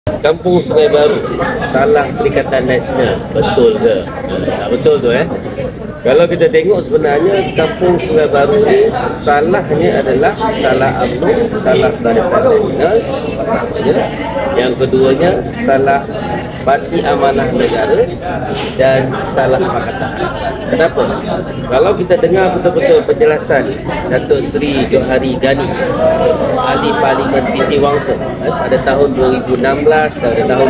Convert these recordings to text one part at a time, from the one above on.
Kampung Sungai Baru salah Perikatan Nasional, betul ke? Tak betul tu Kalau kita tengok sebenarnya Kampung Sungai Baru ni salahnya adalah salah UMNO, salah Barisan Nasional pertamanya. Yang keduanya salah Parti Amanah Negara dan salah Pakatan. Kenapa? Kalau kita dengar betul-betul penjelasan Datuk Seri Johari Ghani, Ahli Parlimen Titiwangsa pada tahun 2016 dan tahun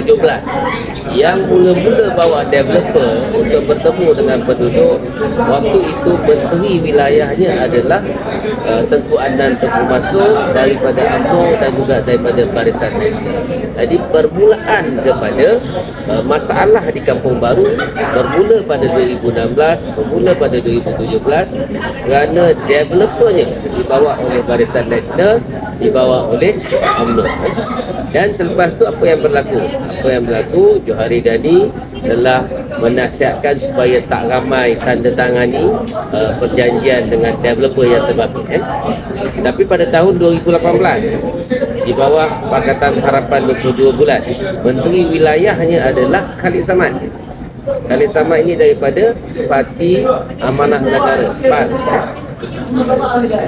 2017, yang mula-mula bawa developer untuk bertemu dengan penduduk, waktu itu menteri wilayahnya adalah Tengku Adnan Tengku Masud daripada UMNO dan juga daripada Barisan Nasional. Jadi permulaan kepada masalah di Kampung Baru bermula pada 2016, bermula pada 2017 kerana developernya dibawa oleh Barisan Nasional, dibawa oleh UMNO. Dan selepas tu apa yang berlaku? Apa yang berlaku? Johari Ghani telah menasihatkan supaya tak ramai tanda tangani perjanjian dengan developer yang terbabit. Tapi pada tahun 2018 di bawah Pakatan Harapan 22 bulan, Menteri Wilayahnya adalah Khalid Samad. Khalid Samad ini daripada Parti Amanah Negara, PAN.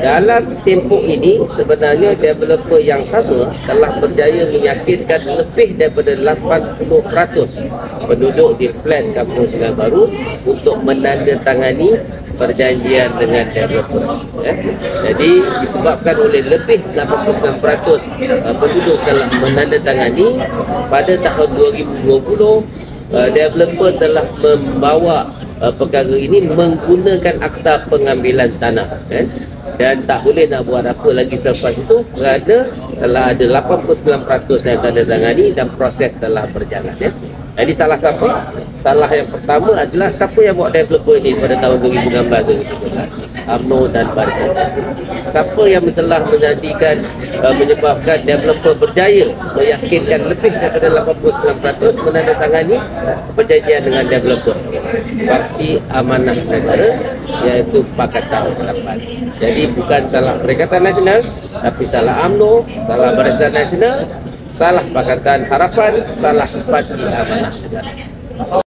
Dalam tempoh ini sebenarnya developer yang sama telah berjaya meyakinkan lebih daripada 80% penduduk di flat Kampung Sungai Baru untuk menandatangani perjanjian dengan developer. Jadi disebabkan oleh lebih 89% penduduk telah menandatangani, pada tahun 2020 developer telah membawa perkara ini menggunakan akta pengambilan tanah, dan tak boleh nak buat apa lagi selepas itu kerana telah ada 89% yang tanda tangani dan proses telah berjalan. Jadi salah siapa? Salah yang pertama adalah siapa yang buat developer ini pada tahun 2016-2017? UMNO dan Barisan Nasional. Siapa yang telah menjadikan menyebabkan developer berjaya meyakinkan lebih daripada 89% menandatangani perjanjian dengan developer? Parti Amanah Negara, iaitu Pakatan Harapan. Jadi bukan salah Perikatan Nasional, tapi salah UMNO, salah Barisan Nasional, salah Pakatan Harapan, salah Parti Amanah Negara.